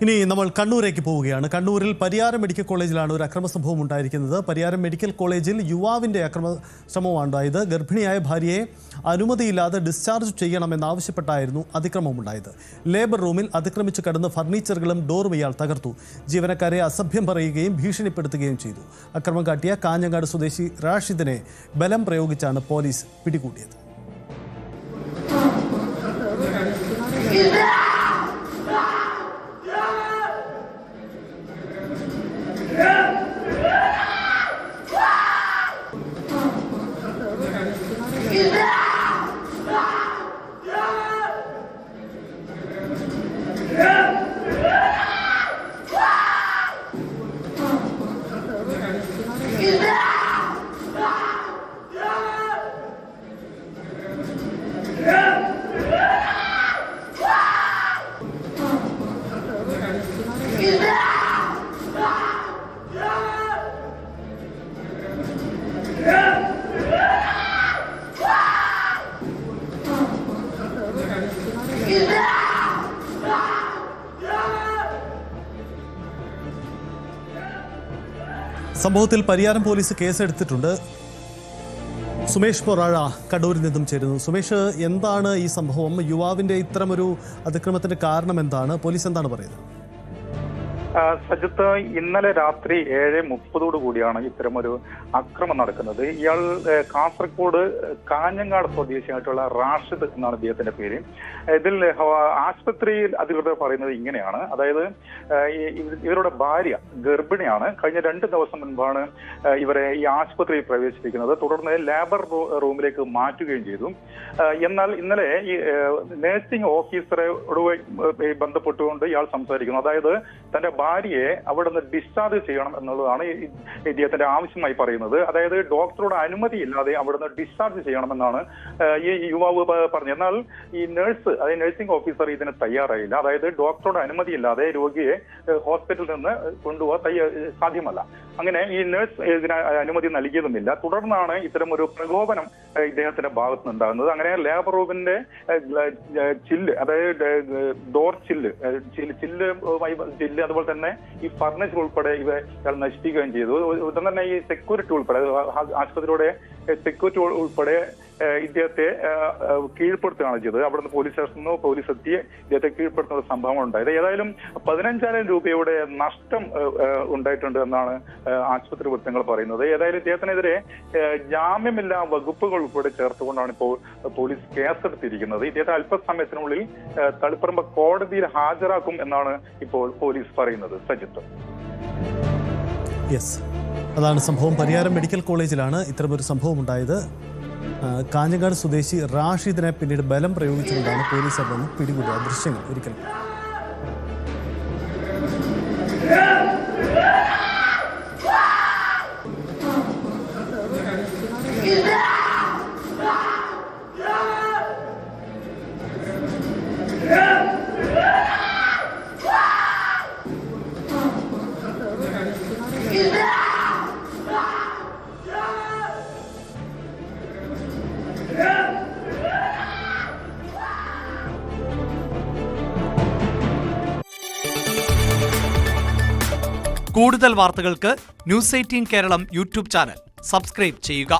ഇനി നമ്മൾ കണ്ണൂരേക്ക് പോവുകയാണ്. കണ്ണൂരിൽ പരിയാരം മെഡിക്കൽ കോളേജിലാണ് ഒരു അക്രമ സംഭവം ഉണ്ടായിരിക്കുന്നത്. പരിയാരം മെഡിക്കൽ കോളേജിൽ യുവാവിൻ്റെ അക്രമ ശ്രമമാണ് ഉണ്ടായത്. ഗർഭിണിയായ ഭാര്യയെ അനുമതിയില്ലാതെ ഡിസ്ചാർജ് ചെയ്യണമെന്നാവശ്യപ്പെട്ടായിരുന്നു അതിക്രമമുണ്ടായത്. ലേബർ റൂമിൽ അതിക്രമിച്ച് കടന്ന് ഫർണിച്ചറുകളും ഡോറും ഇയാൾ തകർത്തു. ജീവനക്കാരെ അസഭ്യം പറയുകയും ഭീഷണിപ്പെടുത്തുകയും ചെയ്തു. അക്രമം കാട്ടിയ കാഞ്ഞങ്ങാട് സ്വദേശി റാഷിദിനെ ബലം പ്രയോഗിച്ചാണ് പോലീസ് പിടികൂടിയത്. സംഭവത്തിൽ പരിയാരം പോലീസ് കേസെടുത്തിട്ടുണ്ട്. സുമേഷ് പൊറാഴ കണ്ണൂരിൽ നിന്നും ചേരുന്നു. സുമേഷ്, എന്താണ് ഈ സംഭവം? യുവാവിന്റെ ഇത്തരമൊരു അതിക്രമത്തിന്റെ കാരണം എന്താണ്? പോലീസ് എന്താണ് പറയുന്നത്? സജിത്ത്, ഇന്നലെ രാത്രി 7:30 കൂടിയാണ് ഇത്തരമൊരു അക്രമം നടക്കുന്നത്. ഇയാൾ കാസർഗോഡ് കാഞ്ഞങ്ങാട് സ്വദേശിയായിട്ടുള്ള റാഷിദ് എന്നാണ് ഇദ്ദേഹത്തിന്റെ പേര്. ഇതിൽ ആശുപത്രിയിൽ അധികൃതർ പറയുന്നത് ഇങ്ങനെയാണ്. അതായത് ഇവരുടെ ഭാര്യ ഗർഭിണിയാണ്. കഴിഞ്ഞ 2 ദിവസം മുൻപാണ് ഇവരെ ഈ ആശുപത്രിയിൽ പ്രവേശിപ്പിക്കുന്നത്. തുടർന്ന് ലേബർ റൂമിലേക്ക് മാറ്റുകയും ചെയ്തു. എന്നാൽ ഇന്നലെ ഈ നഴ്സിംഗ് ഓഫീസറോട് ബന്ധപ്പെട്ടുകൊണ്ട് ഇയാൾ സംസാരിക്കുന്നു. അതായത് തന്റെ ഭാര്യയെ അവിടെ നിന്ന് ഡിസ്ചാർജ് ചെയ്യണം എന്നുള്ളതാണ് ഇദ്ദേഹത്തിന്റെ ആവശ്യമായി പറയുന്നത്. അതായത് ഡോക്ടറുടെ അനുമതിയില്ലാതെ അവിടെ നിന്ന് ഡിസ്ചാർജ് ചെയ്യണമെന്നാണ് ഈ യുവാവ് പറഞ്ഞത്. എന്നാൽ ഈ അതായത് നഴ്സിംഗ് ഓഫീസർ ഇതിന് തയ്യാറായില്ല. അതായത് ഡോക്ടറുടെ അനുമതിയില്ലാതെ രോഗിയെ ഹോസ്പിറ്റലിൽ നിന്ന് കൊണ്ടുപോകാൻ സാധ്യമല്ല. അങ്ങനെ ഈ നഴ്സ് ഇതിന് അനുമതി നൽകിയതുമില്ല. തുടർന്നാണ് ഇത്തരം ഒരു പ്രകോപനം ഇദ്ദേഹത്തിന്റെ ഭാഗത്ത് നിന്നുണ്ടാകുന്നത്. അങ്ങനെ ലേബർ റൂമിന്റെ ചില്ല്, അതായത് ഡോർ ചില്ല് അതുപോലെ തന്നെ ഈ ഫർണിച്ചർ ഉൾപ്പെടെ ഇയാൾ നശിപ്പിക്കുകയും ചെയ്തു. ഉടൻ തന്നെ ഈ സെക്യൂരിറ്റി ഉൾപ്പെടെ ആശുപത്രിയുടെ സെക്യൂരിറ്റി ഉൾപ്പെടെ ഇദ്ദേഹത്തെ കീഴ്പ്പെടുത്തുകയാണ് ചെയ്തത്. അവിടുന്ന് പോലീസ് സ്റ്റേഷനിൽ പോലീസ് എത്തി ഇദ്ദേഹത്തെ കീഴ്പ്പെടുത്തുന്ന ഒരു സംഭവം ഉണ്ടായത്. ഏതായാലും 15,000 രൂപയുടെ നഷ്ടം ഉണ്ടായിട്ടുണ്ട് എന്നാണ് ആശുപത്രി വൃത്തങ്ങൾ പറയുന്നത്. ഏതായാലും ഇദ്ദേഹത്തിനെതിരെ ജാമ്യമില്ലാ വകുപ്പുകൾ ഉൾപ്പെടെ ചേർത്തുകൊണ്ടാണ് ഇപ്പോൾ പോലീസ് കേസെടുത്തിരിക്കുന്നത്. ഇദ്ദേഹത്തെ അല്പസമയത്തിനുള്ളിൽ തളിപ്പറമ്പ് കോടതിയിൽ ഹാജരാക്കും എന്നാണ് ഇപ്പോൾ പോലീസ് പറയുന്നത്. സജിത്ത്, അതാണ് സംഭവം. പരിയാരം മെഡിക്കൽ കോളേജിലാണ് ഇത്തരമൊരു സംഭവം ഉണ്ടായത്. കാഞ്ഞങ്ങാട് സ്വദേശി റാഷിദിനെ പിന്നീട് ബലം പ്രയോഗിച്ചുകൊണ്ടാണ് പോലീസ് അവിടെ നിന്ന് പിടികൂടിയ ദൃശ്യങ്ങൾ ഒരിക്കലും. കൂടുതൽ വാർത്തകൾക്ക് News 18 Keralam YouTube channel subscribe ചെയ്യുക.